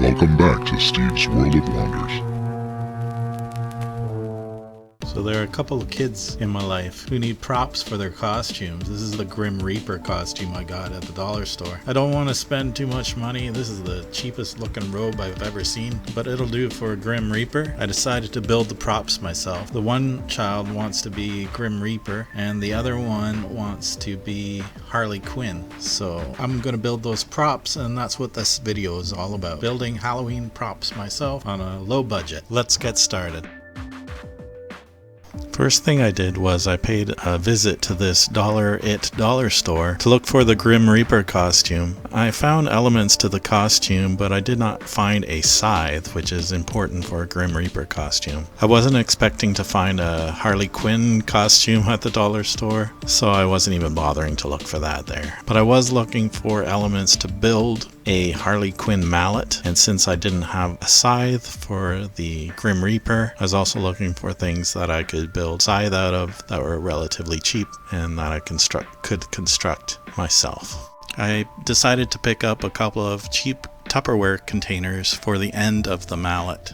Welcome back to Steve's World of Wonders. So there are a couple of kids in my life who need props for their costumes. This is the Grim Reaper costume I got at the dollar store. I don't want to spend too much money. This is the cheapest looking robe I've ever seen, but it'll do for a Grim Reaper. I decided to build the props myself. The one child wants to be Grim Reaper and the other one wants to be Harley Quinn. So I'm going to build those props, and that's what this video is all about. Building Halloween props myself on a low budget. Let's get started. First thing I did was I paid a visit to this dollar store to look for the Grim Reaper costume. I found elements to the costume, but I did not find a scythe, which is important for a Grim Reaper costume. I wasn't expecting to find a Harley Quinn costume at the dollar store, so I wasn't even bothering to look for that there. But I was looking for elements to build a Harley Quinn mallet, and since I didn't have a scythe for the Grim Reaper, I was also looking for things that I could build scythe out of that were relatively cheap and that I could construct myself. I decided to pick up a couple of cheap Tupperware containers for the end of the mallet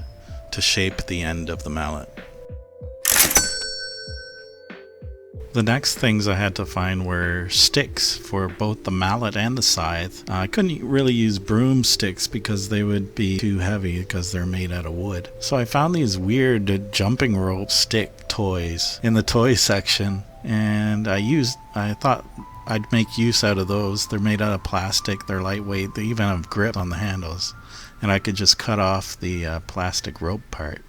to shape the end of the mallet. The next things I had to find were sticks for both the mallet and the scythe. I couldn't really use broomsticks because they would be too heavy because they're made out of wood. So I found these weird jumping rope stick toys in the toy section, and I thought I'd make use out of those. They're made out of plastic, they're lightweight, they even have grip on the handles, and I could just cut off the plastic rope part.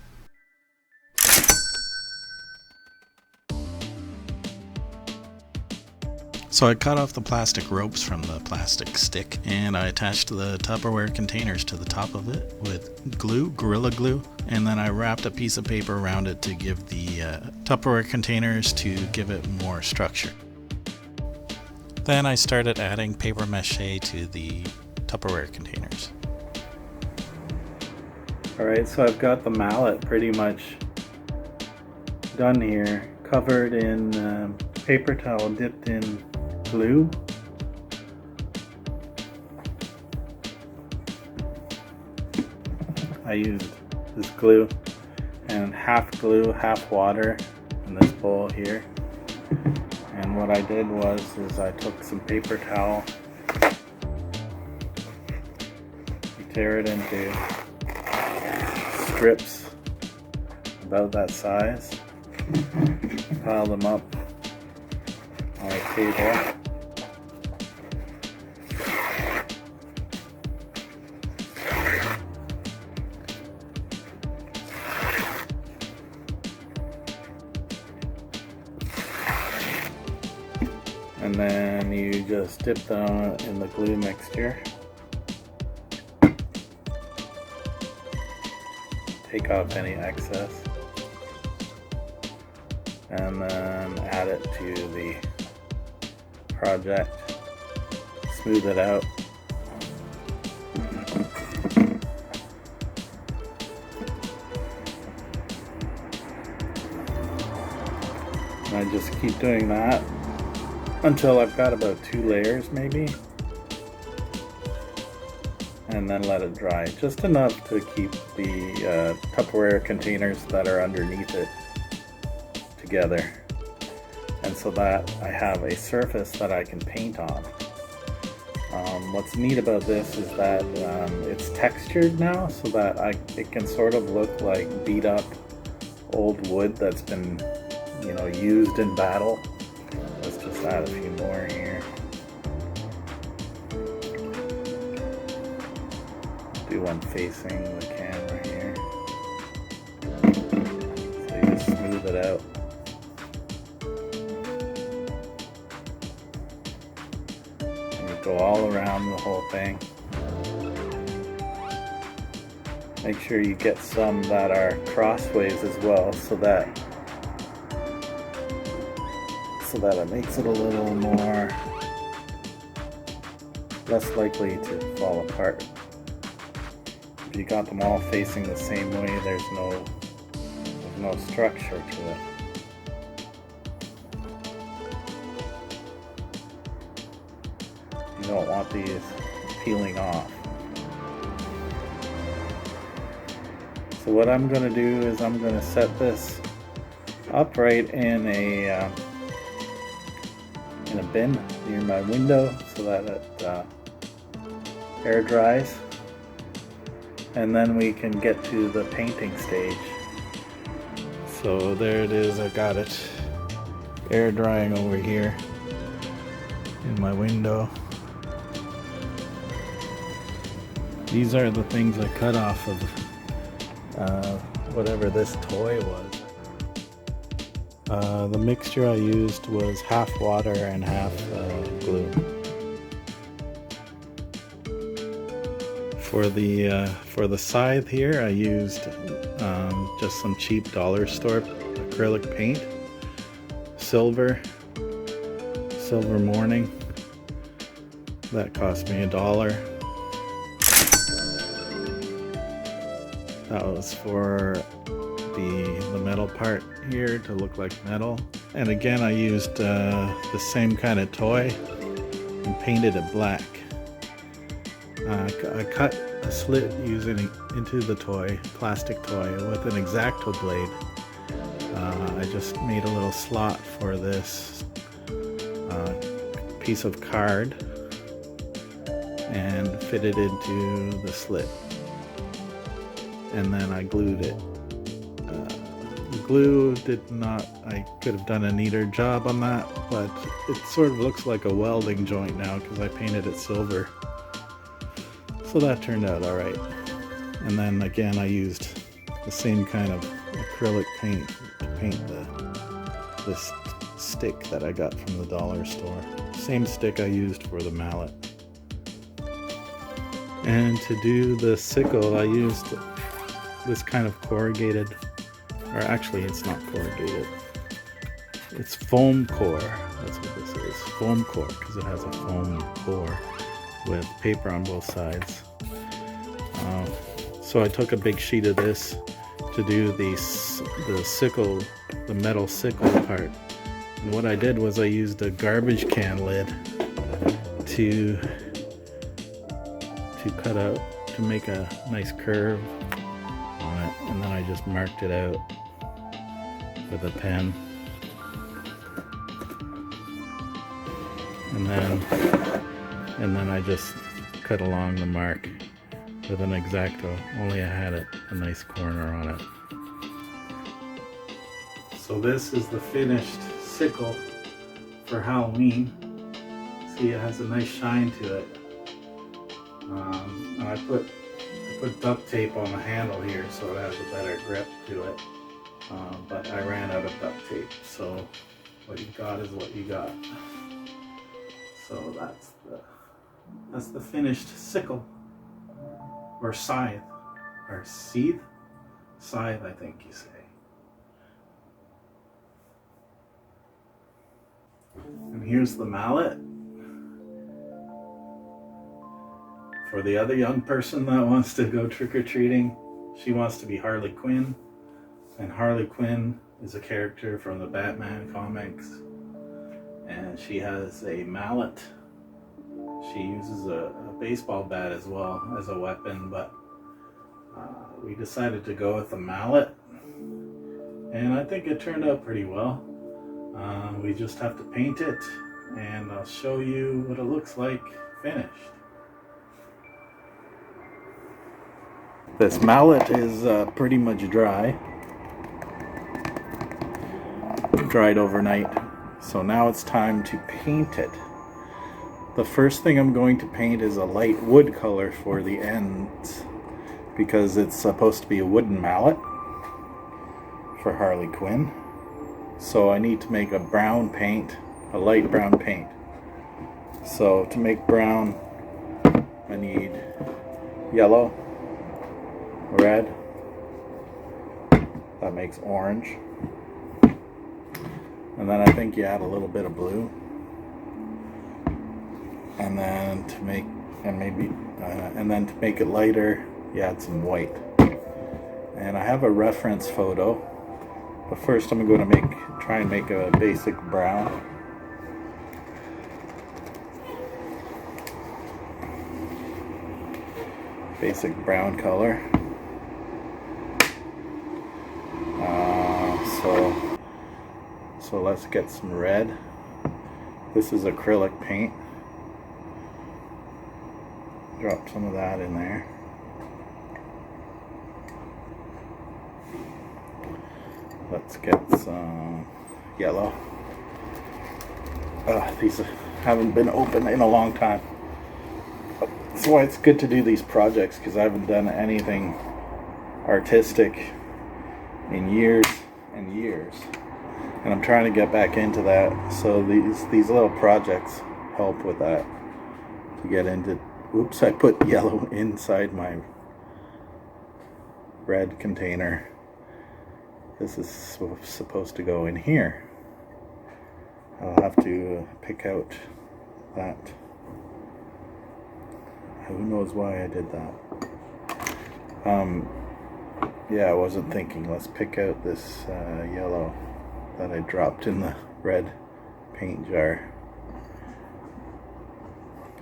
So I cut off the plastic ropes from the plastic stick, and I attached the Tupperware containers to the top of it with glue, Gorilla Glue, and then I wrapped a piece of paper around it to give the Tupperware containers to give it more structure. Then I started adding paper mache to the Tupperware containers. Alright, so I've got the mallet pretty much done here, covered in paper towel dipped in glue. I used this glue and half glue, half water in this bowl here. And what I did was I took some paper towel, tear it into strips about that size, pile them up on a table. And then you just dip them in the glue mixture. Take off any excess. And then add it to the project. Smooth it out. And I just keep doing that until I've got about 2 layers maybe, and then let it dry just enough to keep the Tupperware containers that are underneath it together, and so that I have a surface that I can paint on. What's neat about this is that it's textured now, so that it can sort of look like beat up old wood that's been, used in battle. Let's just add a few more here. Do one facing the camera here. So you just smooth it out. And you go all around the whole thing. Make sure you get some that are crossways as well, so that it makes it a little more less likely to fall apart. If you got them all facing the same way, there's no structure to it. You don't want these peeling off. So what I'm going to do is I'm going to set this upright in a bin near my window so that it air dries, and then we can get to the painting stage. So there it is, I got it air drying over here in my window. These are the things I cut off of whatever this toy was. The mixture I used was half water and half glue. For the scythe here, I used just some cheap dollar store acrylic paint, silver morning. That cost me $1. That was for the metal part here to look like metal. And again, I used the same kind of toy and painted it black. I cut a slit using into the toy, plastic toy, with an X-Acto blade. I just made a little slot for this piece of card and fitted into the slit. And then I glued it. The glue I could have done a neater job on that, but it sort of looks like a welding joint now because I painted it silver. So that turned out alright. And then again, I used the same kind of acrylic paint to paint this stick that I got from the dollar store. Same stick I used for the mallet. And to do the sickle, I used this kind of corrugated, or actually it's not corrugated, it's foam core. That's what this is, foam core, because it has a foam core with paper on both sides. So I took a big sheet of this to do the sickle, the metal sickle part. And what I did was I used a garbage can lid to cut out, to make a nice curve on it, and then I just marked it out with a pen. And then I just cut along the mark with an X-Acto, only I had a nice corner on it. So this is the finished sickle for Halloween. See, it has a nice shine to it. And I put duct tape on the handle here so it has a better grip to it. But I ran out of duct tape, so what you got is what you got. So that's the finished sickle, or scythe, or scythe? Scythe, I think you say. And here's the mallet. For the other young person that wants to go trick-or-treating, she wants to be Harley Quinn. And Harley Quinn is a character from the Batman comics. And she has a mallet. She uses a baseball bat as well as a weapon, but we decided to go with the mallet. And I think it turned out pretty well. We just have to paint it, and I'll show you what it looks like finished. This mallet is pretty much dried overnight, so now it's time to paint it. The first thing I'm going to paint is a light wood color for the ends, because it's supposed to be a wooden mallet for Harley Quinn. So I need to make a brown paint, a light brown paint. So to make brown, I need yellow, red, that makes orange, and then I think you add a little bit of blue, and then to make it lighter, you add some white. And I have a reference photo, but first I'm going to try and make a basic brown. Basic brown color. So let's get some red. This is acrylic paint. Drop some of that in there. Let's get some yellow. These haven't been opened in a long time. That's why it's good to do these projects, because I haven't done anything artistic in years and years. And I'm trying to get back into that. So these little projects help with that. To get into... Oops, I put yellow inside my red container. This is supposed to go in here. I'll have to pick out that. Who knows why I did that? Yeah, I wasn't thinking. Let's pick out this yellow that I dropped in the red paint jar.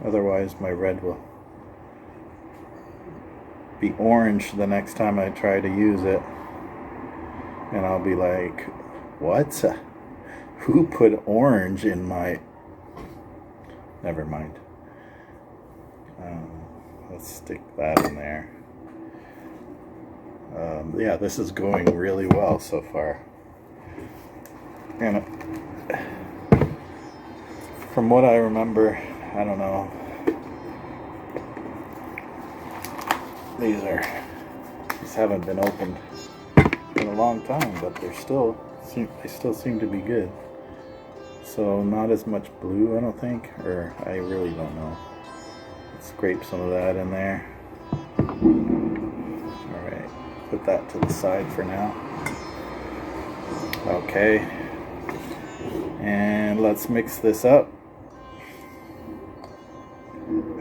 Otherwise, my red will be orange the next time I try to use it. And I'll be like, what? Who put orange in my... Never mind. Let's stick that in there. Yeah, this is going really well so far. And from what I remember, I don't know. These haven't been opened in a long time, but they still seem to be good. So not as much blue, I don't think, or I really don't know. Let's scrape some of that in there. All right, put that to the side for now. Okay, and let's mix this up.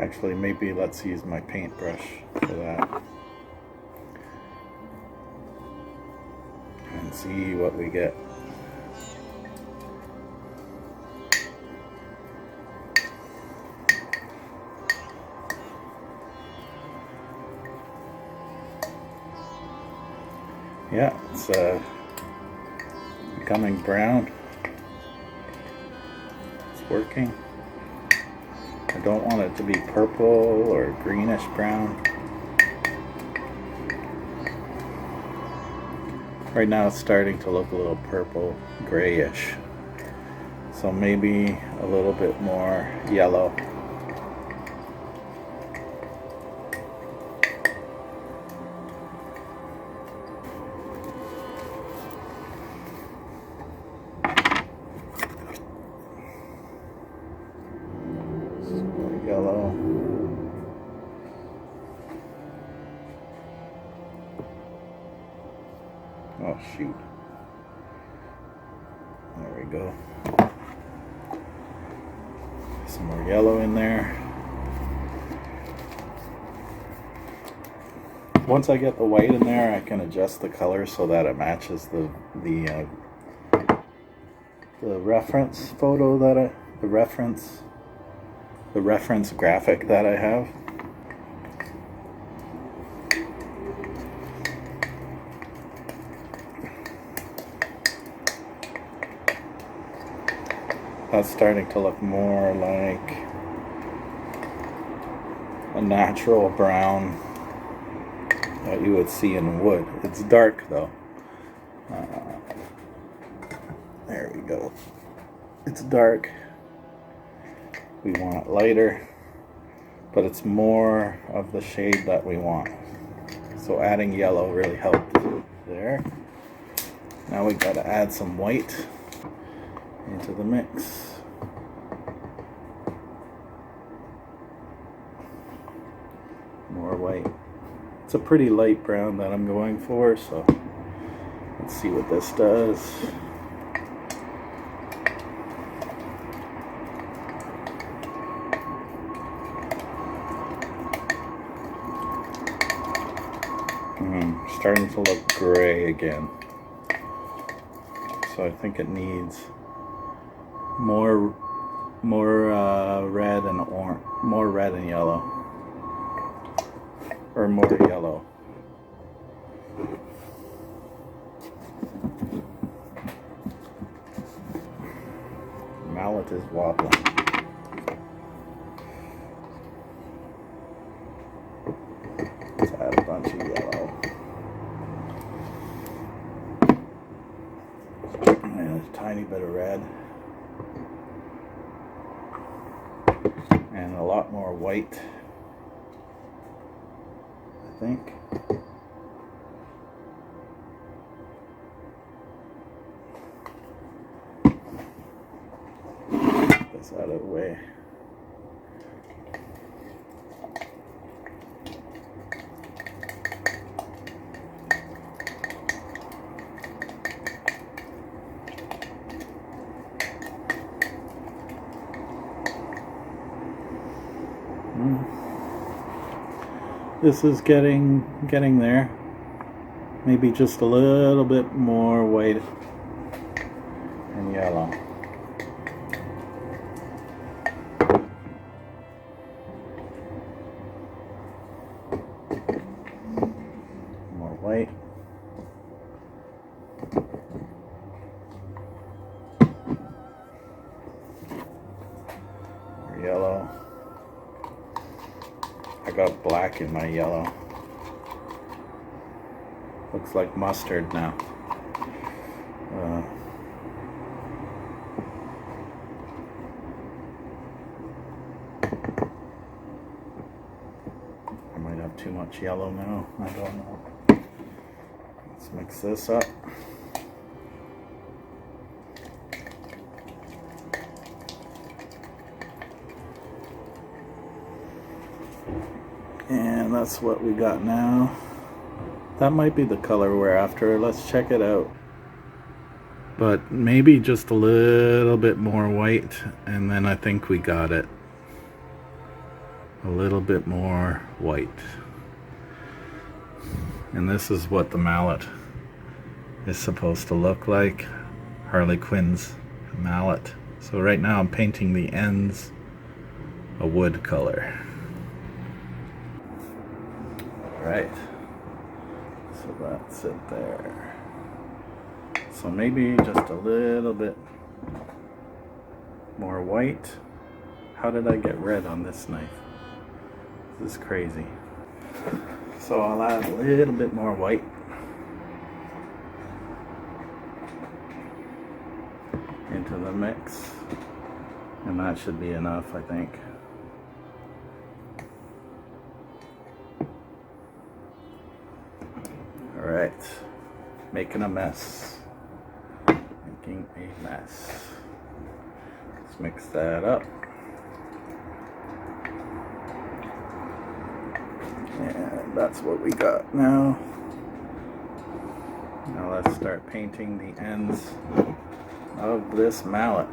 Actually, maybe let's use my paintbrush for that. And see what we get. Yeah, it's becoming brown. It's working. I don't want it to be purple or greenish brown. Right now it's starting to look a little purple grayish. So maybe a little bit more yellow. Yellow. Oh shoot. There we go. Some more yellow in there. Once I get the white in there, I can adjust the color so that it matches the reference photo that the reference graphic that I have. That's starting to look more like a natural brown that you would see in wood. It's dark though. There we go. It's dark. We want it lighter, but it's more of the shade that we want. So adding yellow really helped there. Now we gotta add some white into the mix. More white. It's a pretty light brown that I'm going for, so let's see what this does. Starting to look gray again. So I think it needs more red and more red and yellow, or more yellow. wobbling. Let's add a bunch of yellow. And a tiny bit of red. And a lot more white, I think. This out of the way. This is getting there. Maybe just a little bit more white and yellow. More white. More yellow. I got black in my yellow. Looks like mustard now. I might have too much yellow now. I don't know. Let's mix this up. And that's what we got now. That might be the color we're after. Let's check it out. But maybe just a little bit more white, and then I think we got it. A little bit more white. And this is what the mallet is supposed to look like. Harley Quinn's mallet. So right now I'm painting the ends a wood color. Right, so that's it there. So maybe just a little bit more white. How did I get red on this knife? This is crazy. So I'll add a little bit more white. Into the mix. And that should be enough, I think. Alright, making a mess. Making a mess. Let's mix that up. And that's what we got now. Now let's start painting the ends of this mallet.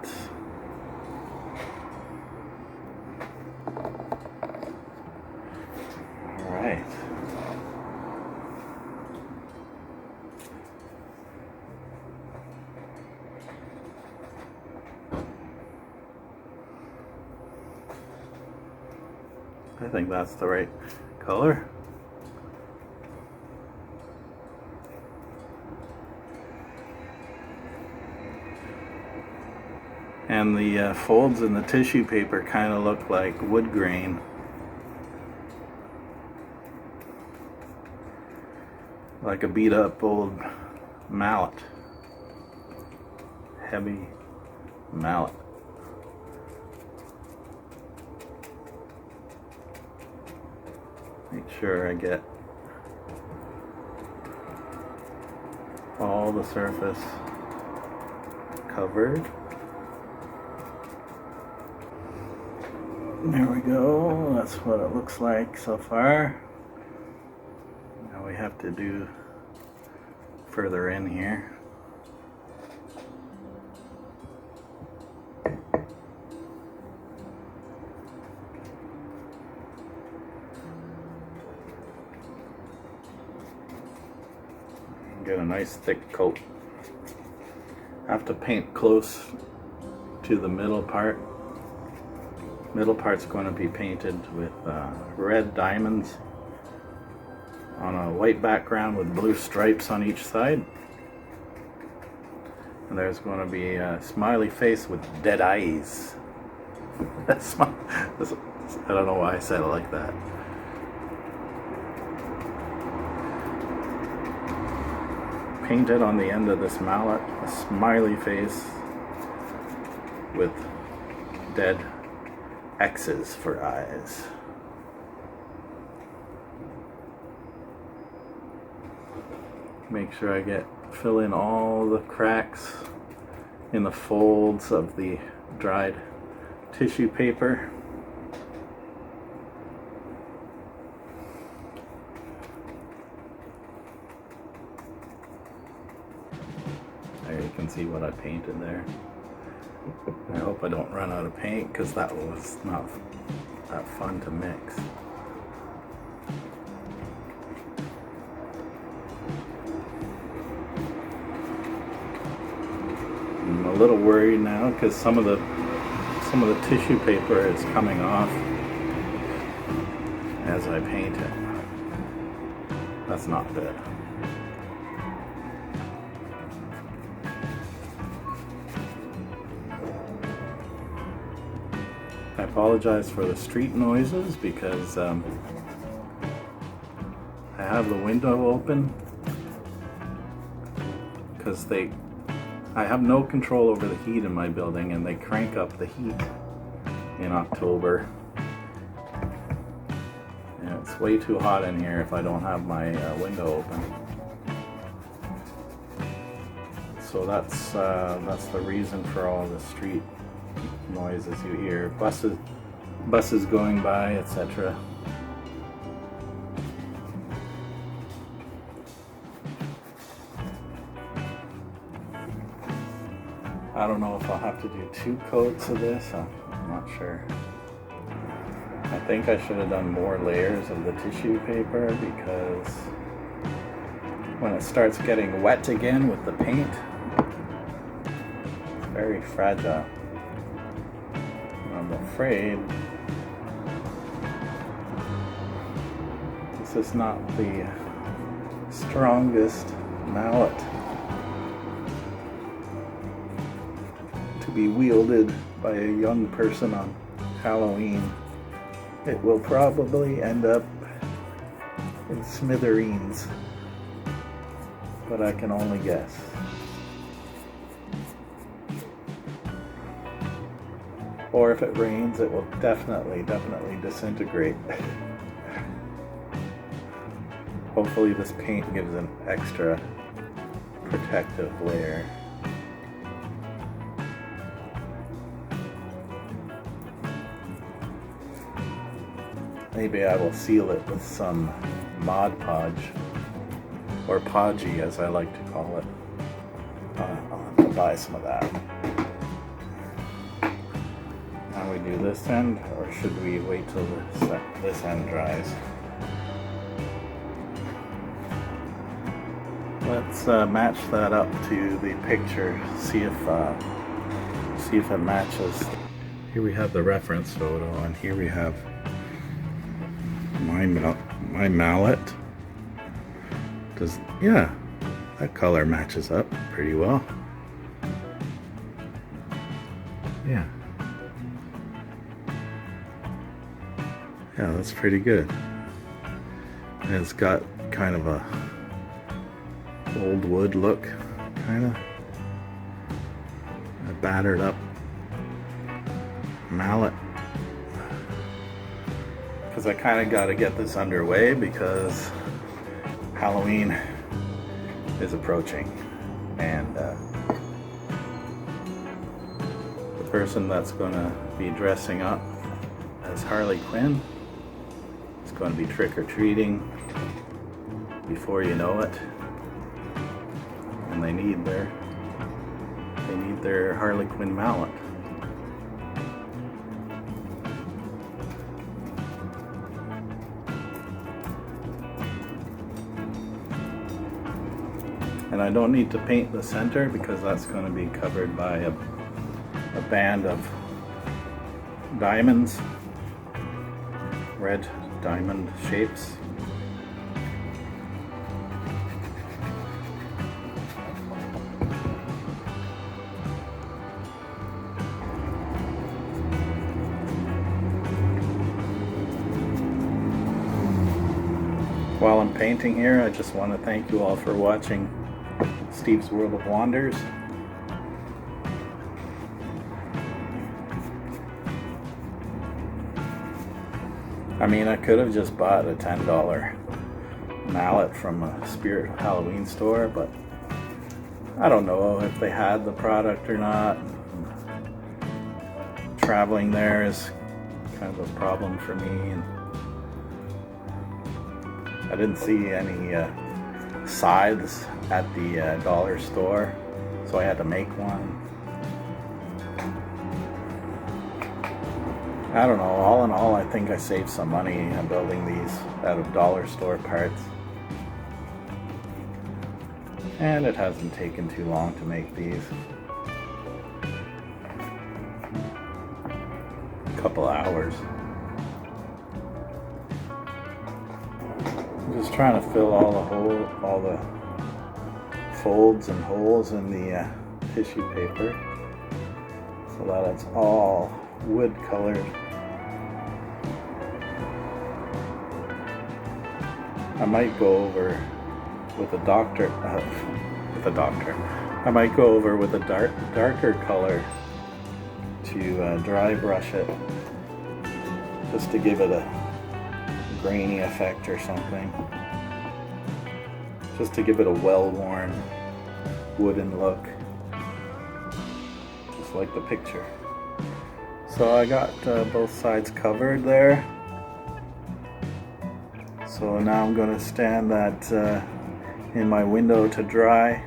Alright. I think that's the right color. And the folds in the tissue paper kind of look like wood grain. Like a beat up old mallet. Heavy mallet. Make sure I get all the surface covered. There we go. That's what it looks like so far. Now we have to do further in here. Get a nice thick coat. I have to paint close to the middle part. Middle part's going to be painted with red diamonds on a white background with blue stripes on each side. And there's going to be a smiley face with dead eyes I don't know why I said it like that. Painted on the end of this mallet a smiley face with dead X's for eyes. Make sure I fill in all the cracks in the folds of the dried tissue paper. There you can see what I painted there. I hope I don't run out of paint because that was not that fun to mix. I'm a little worried now because some of the tissue paper is coming off as I paint it. That's not good. I apologize for the street noises because I have the window open because I have no control over the heat in my building, and they crank up the heat in October. And it's way too hot in here if I don't have my window open. So that's the reason for all the street noises you hear. Buses going by, etc. I don't know if I'll have to do 2 coats of this. I'm not sure. I think I should have done more layers of the tissue paper because when it starts getting wet again with the paint, it's very fragile. I'm afraid this is not the strongest mallet to be wielded by a young person on Halloween. It will probably end up in smithereens, but I can only guess. Or if it rains, it will definitely disintegrate. Hopefully this paint gives an extra protective layer. Maybe I will seal it with some Mod Podge, or Podgy as I like to call it. I'll have to buy some of that. Now we do this end, or should we wait till this end dries? Let's match that up to the picture, see if it matches. Here we have the reference photo, and here we have my mallet. Yeah, that color matches up pretty well. Yeah, that's pretty good. And it's got kind of a old wood look, kind of a battered up mallet. Because I kind of got to get this underway because Halloween is approaching, and the person that's going to be dressing up as Harley Quinn is going to be trick-or-treating before you know it, and they need their Harley Quinn mallet. And I don't need to paint the center because that's going to be covered by a band of diamonds, red diamond shapes. While I'm painting here, I just want to thank you all for watching Steve's World of Wonders. I mean, I could have just bought a $10 mallet from a Spirit Halloween store, but I don't know if they had the product or not. Traveling there is kind of a problem for me, and I didn't see any scythes at the dollar store, so I had to make one. I don't know, all in all, I think I saved some money on building these out of dollar store parts. And it hasn't taken too long to make these. A couple hours. I'm just trying to fill all the folds and holes in the tissue paper so that it's all wood colored. I might go over with a I might go over with a darker color to dry brush it, just to give it a grainy effect or something, just to give it a well-worn wooden look, just like the picture. So I got both sides covered there. So now I'm going to stand that in my window to dry,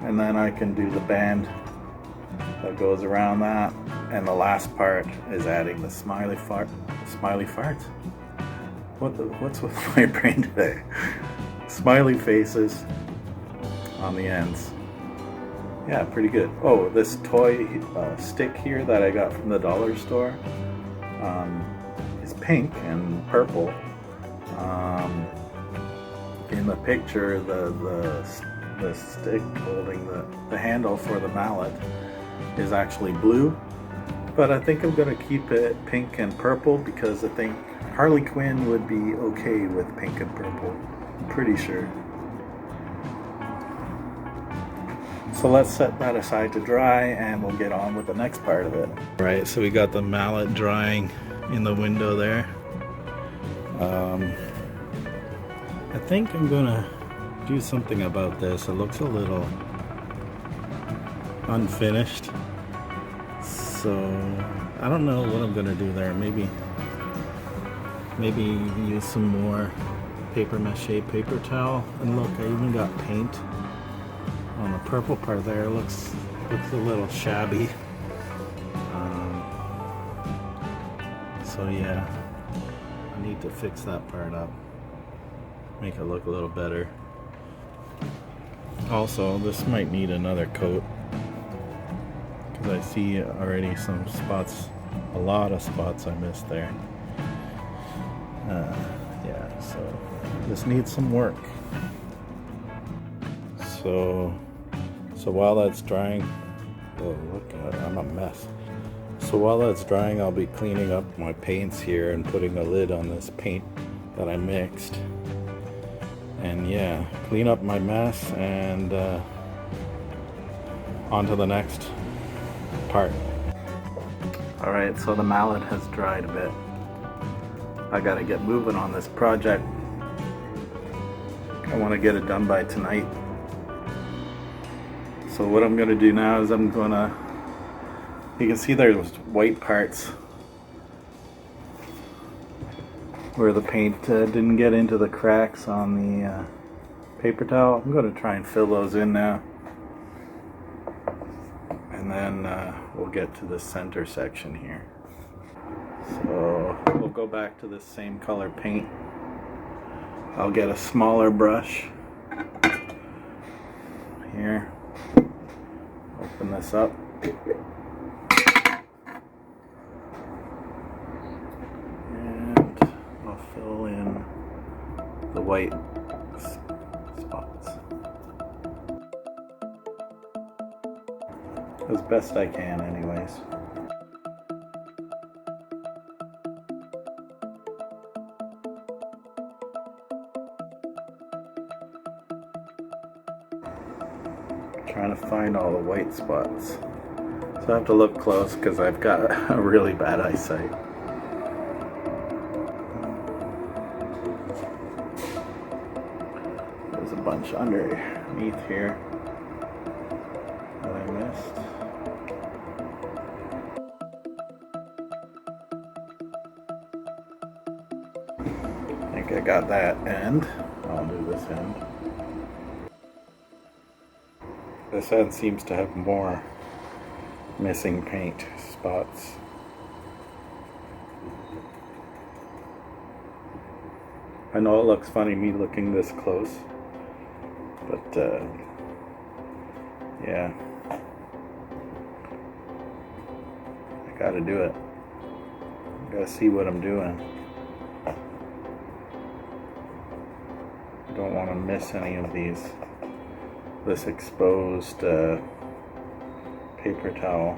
and then I can do the band that goes around that. And the last part is adding the smiley farts. What's with my brain today? Smiley faces on the ends. Yeah, pretty good. Oh, this toy stick here that I got from the dollar store is pink and purple. In the picture, the stick holding the handle for the mallet is actually blue, but I think I'm going to keep it pink and purple because I think Harley Quinn would be okay with pink and purple. I'm pretty sure. So let's set that aside to dry and we'll get on with the next part of it. Right, so we got the mallet drying in the window there. I think I'm gonna do something about this. It looks a little unfinished, so I don't know what I'm gonna do there. Maybe use some more paper mache paper towel. And look, I even got paint on the purple part there. It looks a little shabby. So yeah, I need to fix that part up, make it look a little better. Also, this might need another coat because I see already some spots, a lot of spots I missed there. Yeah, so this needs some work. So while that's drying, oh look, I'm a mess. So while that's drying, I'll be cleaning up my paints here and putting a lid on this paint that I mixed. And yeah, clean up my mess and on to the next part. Alright, so the mallet has dried a bit. I gotta get moving on this project. I want to get it done by tonight. So what I'm gonna do now is I'm gonna, you can see there's white parts where the paint didn't get into the cracks on the paper towel. I'm going to try and fill those in now, and then we'll get to the center section here. So we'll go back to the same color paint. I'll get a smaller brush here, open this up. Fill in the white spots as best I can anyways. Trying to find all the white spots. So I have to look close because I've got a really bad eyesight. There's a bunch underneath here that I missed. I think I got that end. I'll do this end. This end seems to have more missing paint spots. I know it looks funny me looking this close, but yeah, I gotta do it. I gotta see what I'm doing. I don't want to miss any of this exposed paper towel.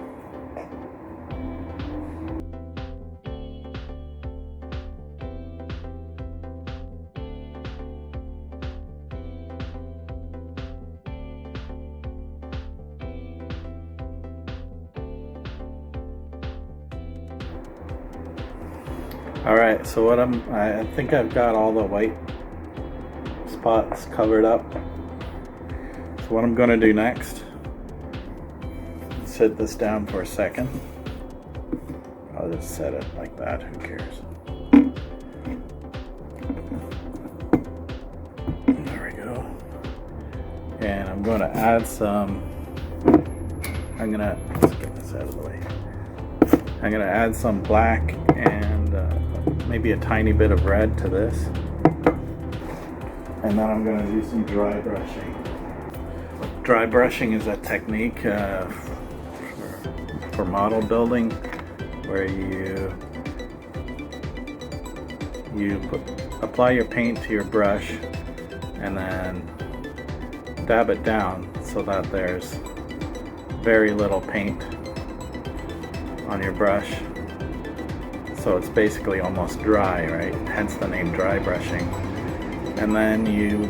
Alright, so I think I've got all the white spots covered up. So what I'm going to do next, sit this down for a second. I'll just set it like that, who cares. There we go. And I'm going to add some, let's get this out of the way. I'm going to add some black and maybe a tiny bit of red to this. And then I'm going to do some dry brushing. Dry brushing is a technique for model building where you apply your paint to your brush and then dab it down so that there's very little paint on your brush. So it's basically almost dry, right? Hence the name dry brushing. And then you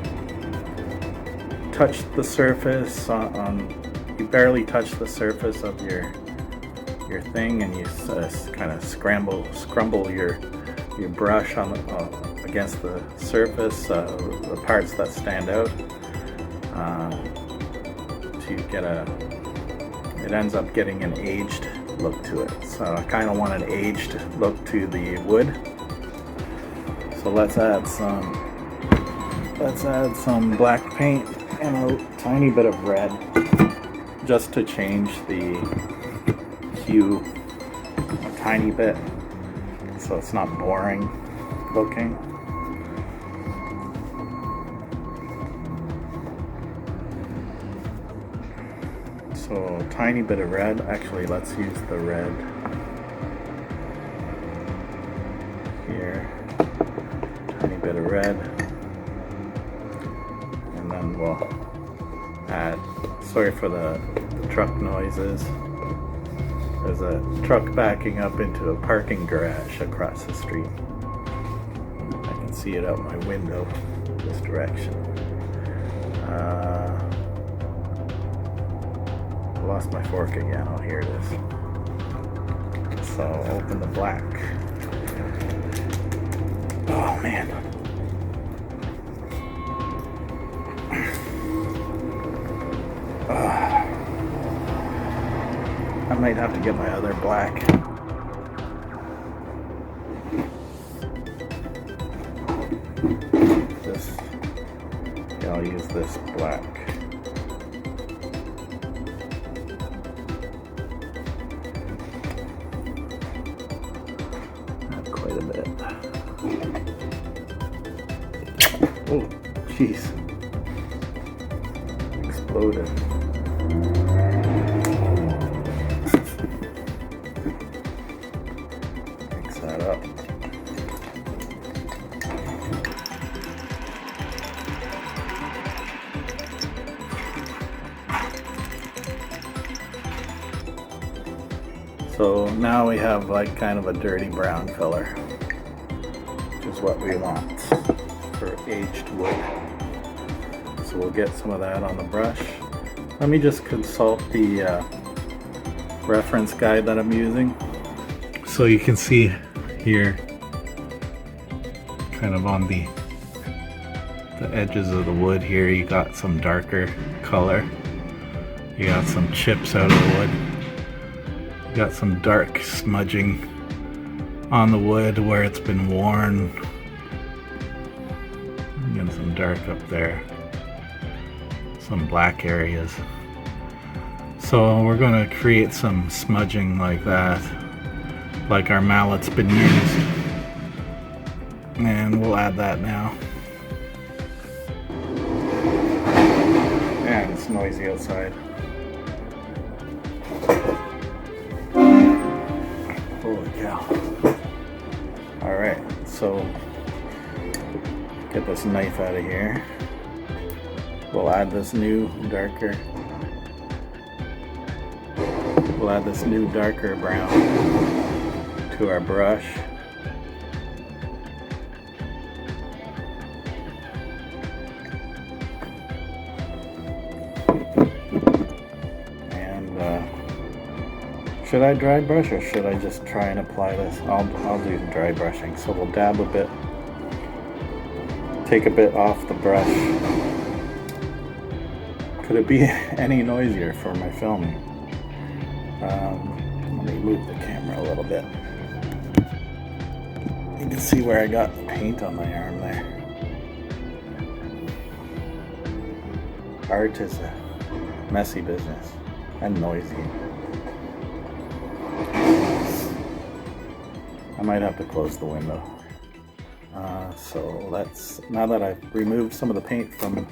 touch the surface you barely touch the surface of your thing, and you kind of scrumble your brush against the surface, the parts that stand out, to get it ends up getting an aged look to it. So I kind of want an aged look to the wood. So let's add some black paint and a tiny bit of red just to change the hue a tiny bit so it's not boring looking. So a tiny bit of red. Actually, let's use the red here. Tiny bit of red. And then we'll add, sorry for the truck noises. There's a truck backing up into a parking garage across the street. I can see it out my window this direction. I lost my fork again. Oh, here it is. So open the black. Oh man. I might have to get my other black. I'll use this black. Not quite a bit. Oh, jeez. Exploded. Mix that up. So now we have like kind of a dirty brown color, which is what we want for aged wood. So we'll get some of that on the brush, Let me just consult the reference guide that I'm using. So you can see here, kind of on the edges of the wood here, you got some darker color. You got some chips out of the wood. You got some dark smudging on the wood where it's been worn. You got some dark up there. Some black areas. So we're going to create some smudging like that, like our mallet's been used. And we'll add that now. And it's noisy outside. Holy cow. Alright, so get this knife out of here. We'll add this new darker brown to our brush. Should I dry brush or should I just try and apply this? I'll do dry brushing. So we'll dab a bit, take a bit off the brush. Could it be any noisier for my filming? Let me move the camera a little bit. You can see where I got paint on my arm there. Art is a messy business and noisy. I might have to close the window. So now that I've removed some of the paint from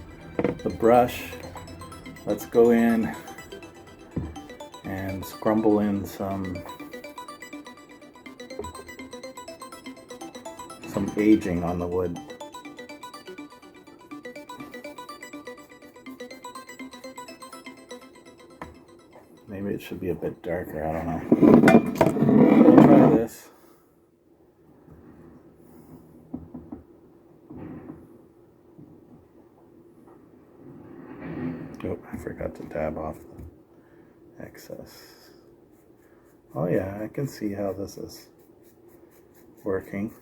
the brush, let's go in and scrumble in some aging on the wood. Maybe it should be a bit darker, I don't know. We'll try this. Oh, I forgot to dab off the excess. Oh yeah, I can see how this is working.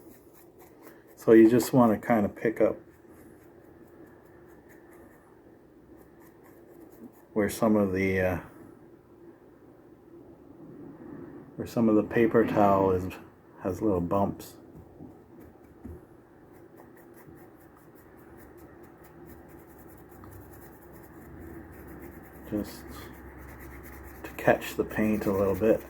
So you just want to kind of pick up where some of the paper towel has little bumps. Just to catch the paint a little bit.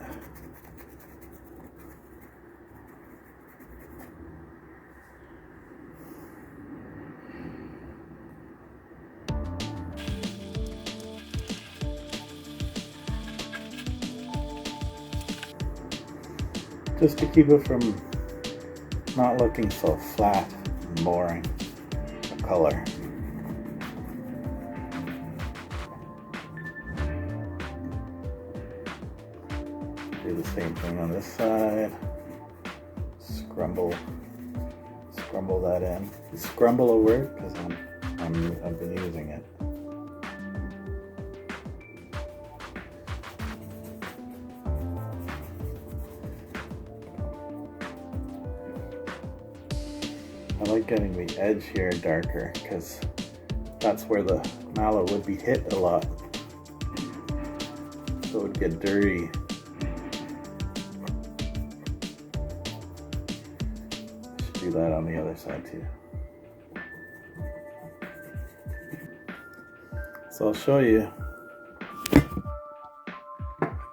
Just to keep it from not looking so flat and boring, the color. Do the same thing on this side. Scrumble that in. Is scrumble a word? Because I've been using it. I like getting the edge here darker because that's where the mallet would be hit a lot. So it would get dirty. Do that on the other side too. So I'll show you.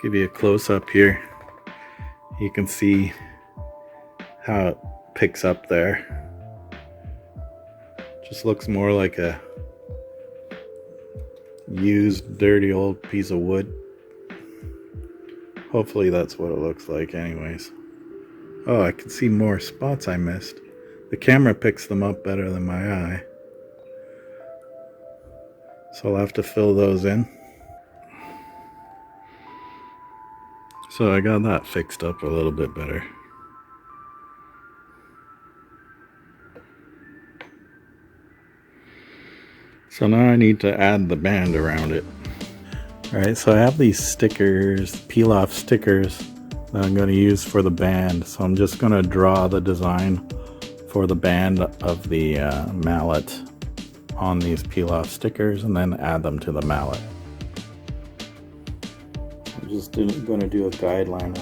Give you a close up here. You can see how it picks up there. Just looks more like a used, dirty old piece of wood. Hopefully that's what it looks like anyways. Oh, I can see more spots I missed. The camera picks them up better than my eye. So I'll have to fill those in. So I got that fixed up a little bit better. So now I need to add the band around it. Alright, so I have these stickers, peel off stickers that I'm going to use for the band. So I'm just going to draw the design for the band of the mallet on these peel off stickers and then add them to the mallet. I'm just going to do a guideline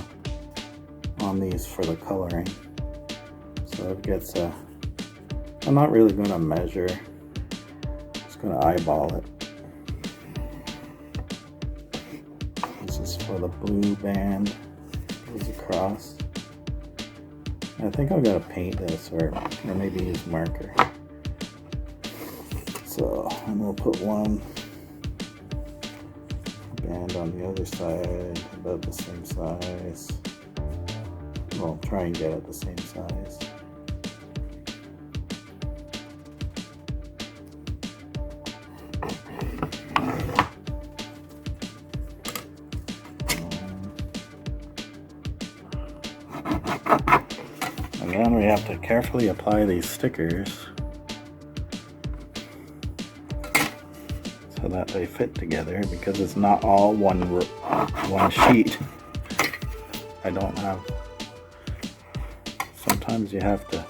on these for the coloring. So it gets a, I'm not really going to measure, just going to eyeball it. This is for the blue band, goes across. I think I'm going to paint this or maybe use marker. So, and we'll put one band on the other side, about the same size. Well, try and get it the same size. And then we have to carefully apply these stickers so that they fit together, because it's not all one sheet. I don't have. Sometimes you have to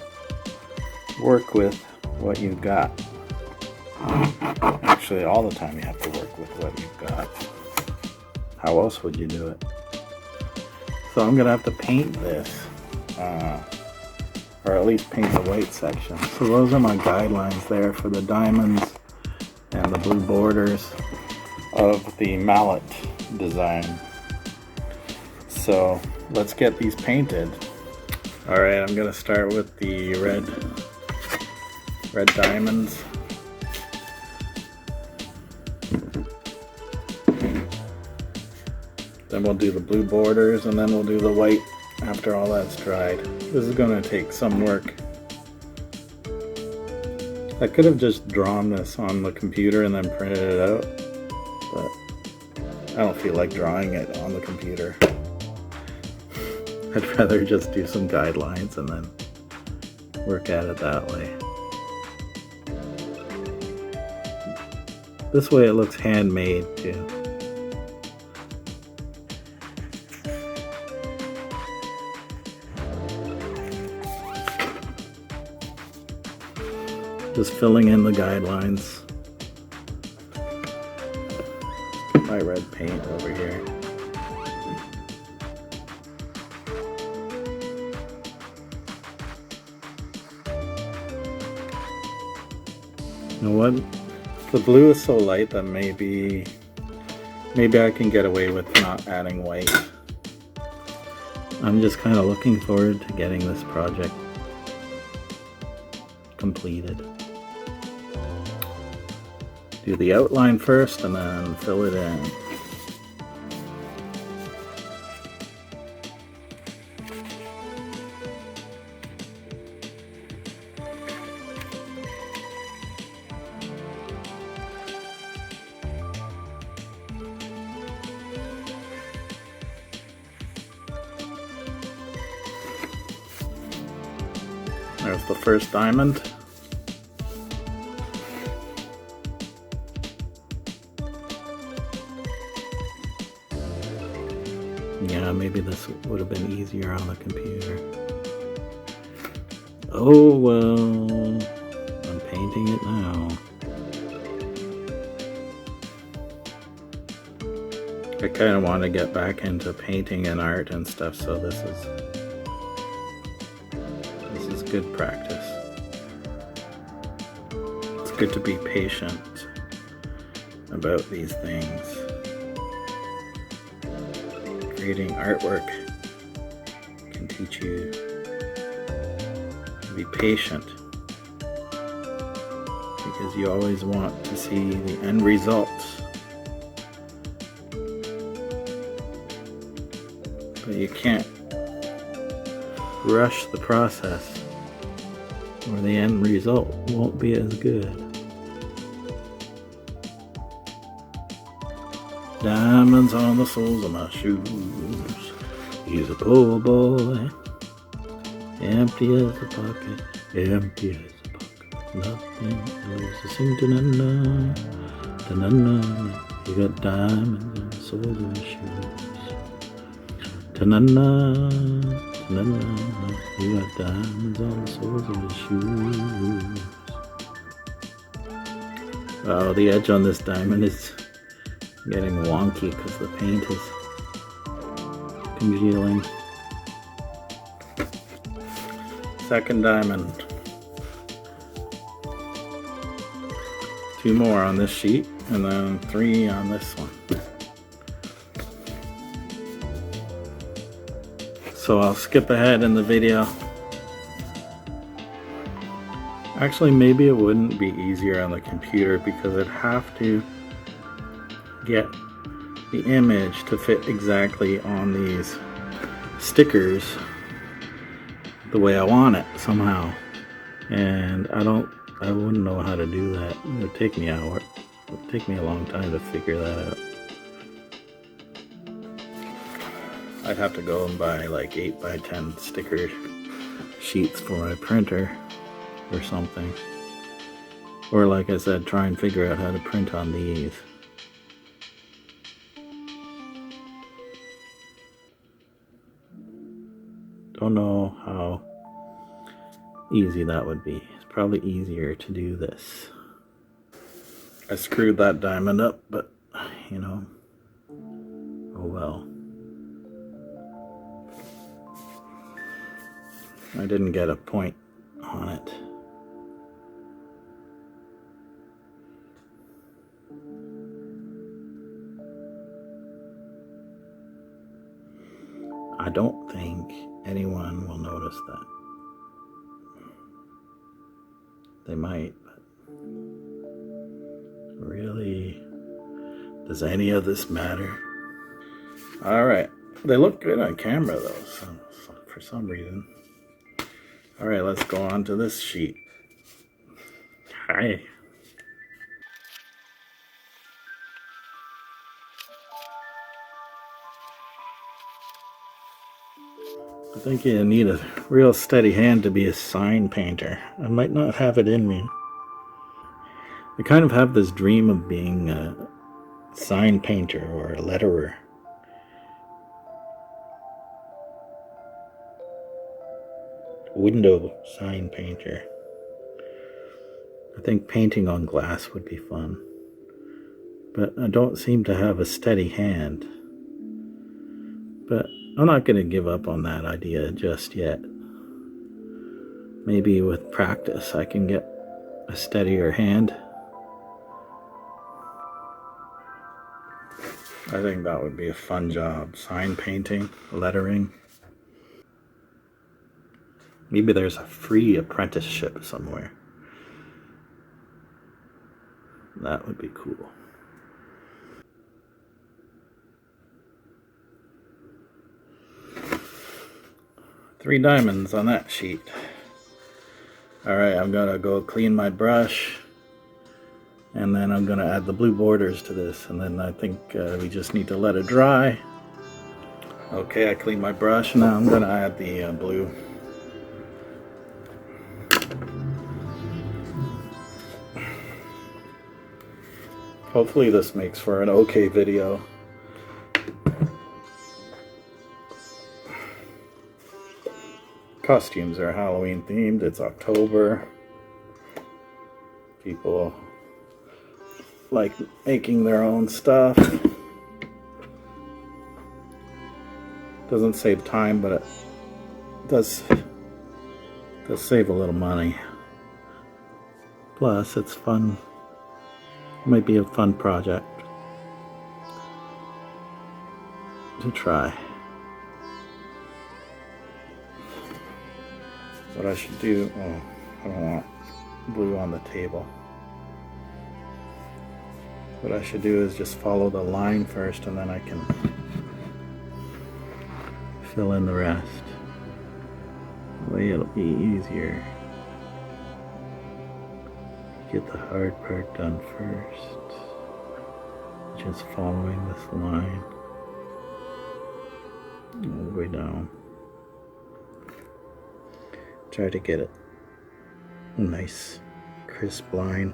work with what you've got. Actually, all the time you have to work with what you've got. How else would you do it? So I'm gonna have to paint this, or at least paint the white section. So those are my guidelines there for the diamonds and the blue borders of the mallet design. So let's get these painted. Alright, I'm gonna start with the red diamonds. Then we'll do the blue borders, and then we'll do the white after all that's dried. This is gonna take some work. I could have just drawn this on the computer and then printed it out, but I don't feel like drawing it on the computer. I'd rather just do some guidelines and then work at it that way. This way it looks handmade too. Just filling in the guidelines. Get my red paint over here. You know what? The blue is so light that maybe I can get away with not adding white. I'm just kind of looking forward to getting this project completed. Do the outline first and then fill it in. There's the first diamond. Yeah, maybe this would have been easier on the computer. Oh well, I'm painting it now. I kind of want to get back into painting and art and stuff, so this is good practice. It's good to be patient about these things. Creating artwork can teach you to be patient, because you always want to see the end results, but you can't rush the process, or the end result won't be as good. Diamonds on the soles of my shoes. He's a poor boy, empty as a pocket, empty as a pocket. Nothing else to sing to na na, You got diamonds on the soles of your shoes. Ta-na-na, ta-na-na. You got diamonds on the soles of your shoes. Oh, the edge on this diamond is getting wonky because the paint is congealing. Second diamond. 2 more on this sheet and then 3 on this one. So I'll skip ahead in the video. Actually, maybe it wouldn't be easier on the computer because I'd have to get the image to fit exactly on these stickers the way I want it somehow. And I wouldn't know how to do that. It would take me a long time to figure that out. I'd have to go and buy like 8x10 sticker sheets for my printer or something. Or like I said, try and figure out how to print on these. Don't know how easy that would be. It's probably easier to do this. I screwed that diamond up, but you know, oh well. I didn't get a point on it. I don't think anyone will notice that. They might, but really, does any of this matter? Alright, they look good on camera though, so for some reason. Alright, let's go on to this sheet. Hi. I think you need a real steady hand to be a sign painter. I might not have it in me. I kind of have this dream of being a sign painter or a letterer. Window sign painter. I think painting on glass would be fun. But I don't seem to have a steady hand. But I'm not going to give up on that idea just yet. Maybe with practice I can get a steadier hand. I think that would be a fun job. Sign painting, lettering. Maybe there's a free apprenticeship somewhere. That would be cool. Three diamonds on that sheet. Alright, I'm gonna go clean my brush. And then I'm gonna add the blue borders to this. And then I think we just need to let it dry. Okay, I cleaned my brush. Now I'm gonna add the blue. Hopefully this makes for an okay video. Costumes are Halloween themed. It's October. People like making their own stuff. Doesn't save time, but it does save a little money. Plus, it's fun. It might be a fun project to try. What I should do, I don't want blue on the table. What I should do is just follow the line first and then I can fill in the rest. That way it'll be easier. Get the hard part done first. Just following this line all the way down. Try to get it a nice crisp line.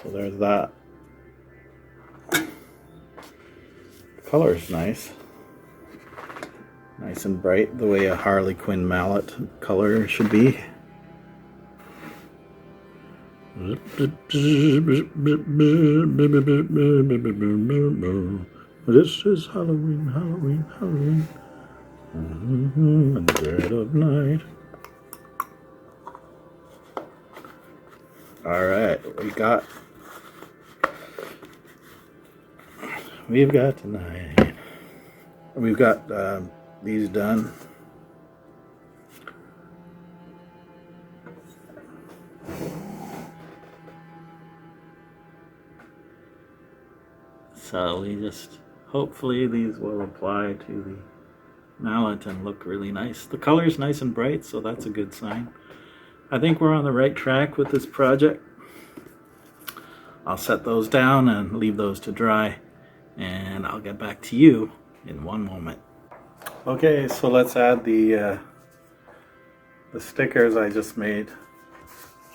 So there's that. The color's nice. Nice and bright, the way a Harley Quinn mallet color should be. This is Halloween, Halloween, Halloween. In the dead of night. Alright, we've got tonight. We've got these done. So we just, hopefully these will apply to the mallet and look really nice. The color's nice and bright, so that's a good sign. I think we're on the right track with this project. I'll set those down and leave those to dry, and I'll get back to you in one moment. Okay, so let's add the stickers I just made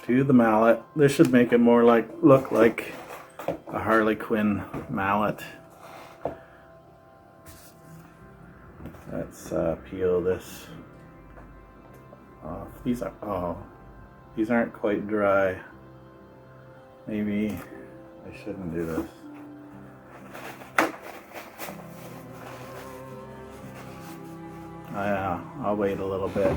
to the mallet. This should make it more look like a Harley Quinn mallet. Let's peel this off. These aren't quite dry. Maybe I shouldn't do this. I'll wait a little bit.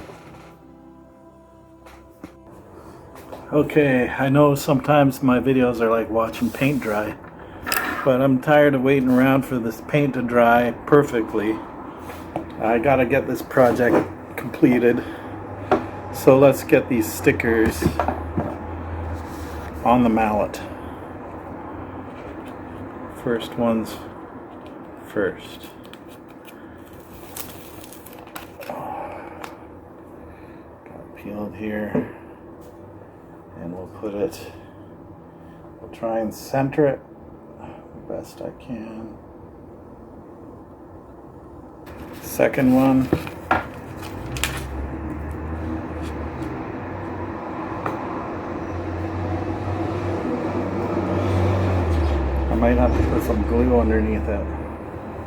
Okay, I know sometimes my videos are like watching paint dry, but I'm tired of waiting around for this paint to dry perfectly. I gotta get this project completed. So let's get these stickers on the mallet. First ones first. Got peeled here. And we'll try and center it the best I can. Second one. I might have to put some glue underneath it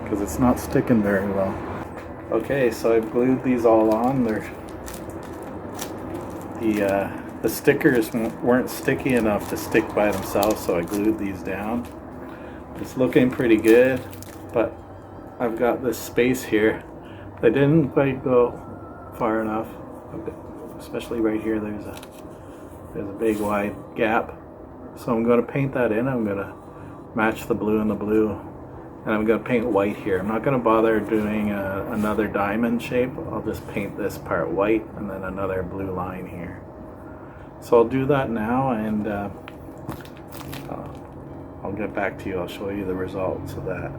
because it's not sticking very well. Okay, so I've glued these all on. The stickers weren't sticky enough to stick by themselves, so I glued these down. It's looking pretty good, but I've got this space here. I didn't quite go far enough, especially right here. There's a big wide gap, so I'm going to paint that in. I'm going to match the blue and the blue, and I'm going to paint white here. I'm not going to bother doing another diamond shape. I'll just paint this part white and then another blue line here. So I'll do that now, and I'll get back to you. I'll show you the results of that.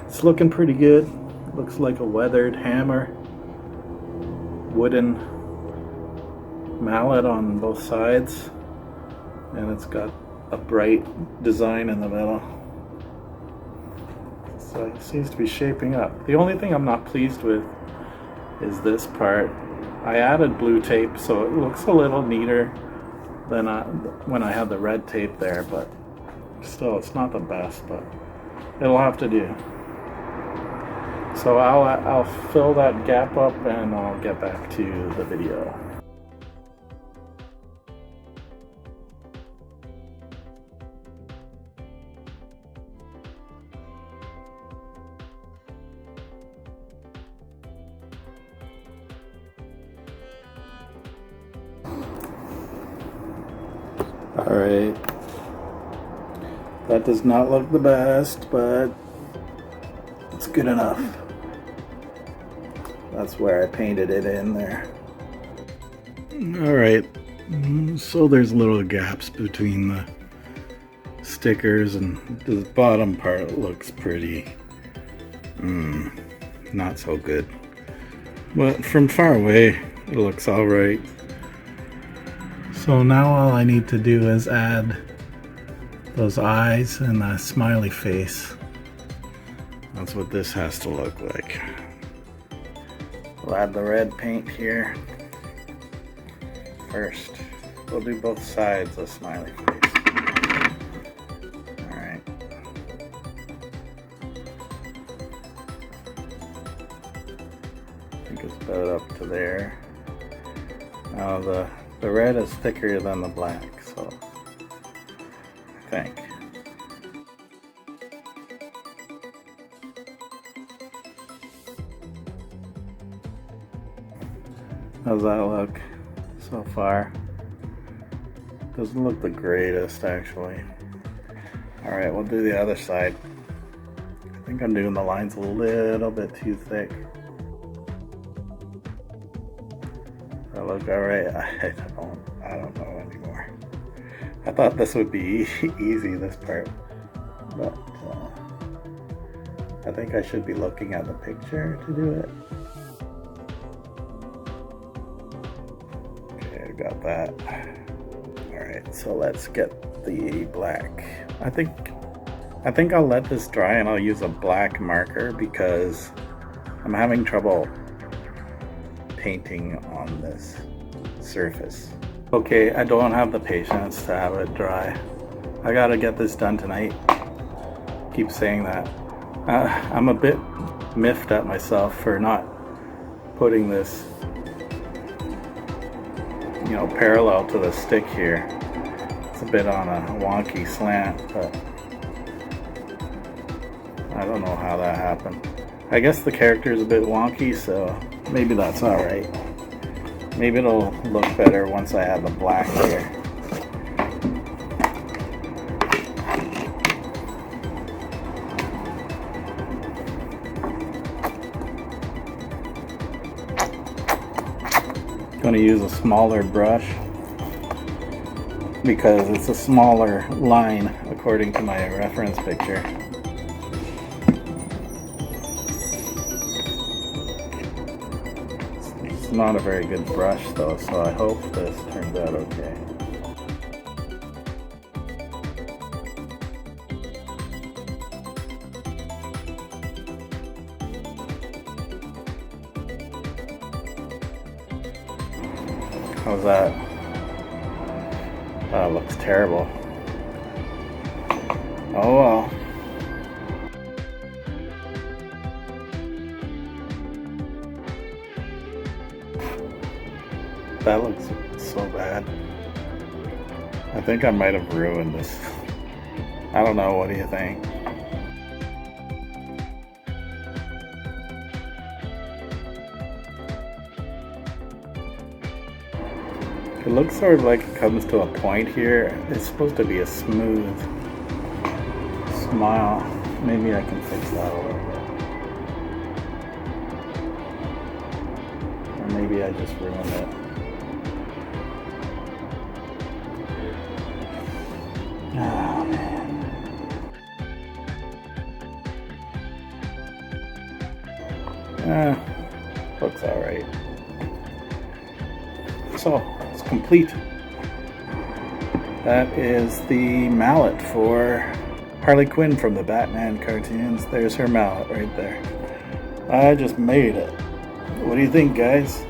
It's looking pretty good. Looks like a weathered hammer, wooden mallet on both sides, and it's got a bright design in the middle. So it seems to be shaping up. The only thing I'm not pleased with is this part. I added blue tape, so it looks a little neater than when I had the red tape there, but still it's not the best, but it'll have to do. So I'll fill that gap up and I'll get back to the video. Alright, that does not look the best, but it's good enough. That's where I painted it in there. Alright, so there's little gaps between the stickers, and the bottom part looks pretty not so good. But from far away, it looks alright. So now all I need to do is add those eyes and a smiley face. That's what this has to look like. We'll add the red paint here first. We'll do both sides of smiley face. set it up to there. Now the red is thicker than the black, so I think. How's that look so far? Doesn't look the greatest, actually. Alright, we'll do the other side. I think I'm doing the lines a little bit too thick. That look alright? I don't know anymore. I thought this would be easy, this part. But I think I should be looking at the picture to do it. Okay, I got that. Alright, so let's get the black. I think I'll let this dry and I'll use a black marker because I'm having trouble painting on this surface. Okay, I don't have the patience to have it dry. I gotta get this done tonight. Keep saying that. I'm a bit miffed at myself for not putting this, you know, parallel to the stick here. It's a bit on a wonky slant, but I don't know how that happened. I guess the character is a bit wonky, so maybe that's alright. Maybe it'll look better once I add the black here. I'm going to use a smaller brush because it's a smaller line according to my reference picture. It's not a very good brush though, so I hope this turns out okay. How's that? That looks terrible. Oh well. That looks so bad. I think I might have ruined this. I don't know, what do you think? It looks sort of like it comes to a point here. It's supposed to be a smooth smile. Maybe I can fix that a little bit. Or maybe I just ruined it. Oh man. Looks alright. So, it's complete. That is the mallet for Harley Quinn from the Batman cartoons. There's her mallet right there. I just made it. What do you think, guys?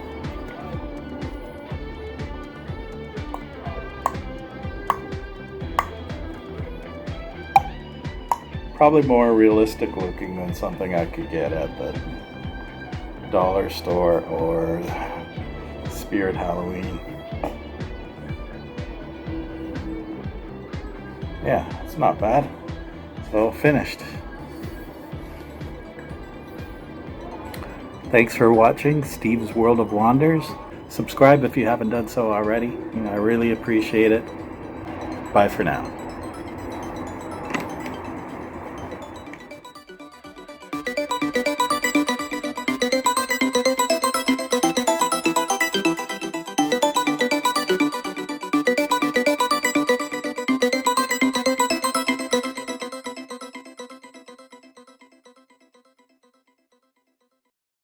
Probably more realistic looking than something I could get at the dollar store or Spirit Halloween. Yeah, it's not bad. So finished. Thanks for watching Steve's World of Wonders. Subscribe if you haven't done so already. I really appreciate it. Bye for now.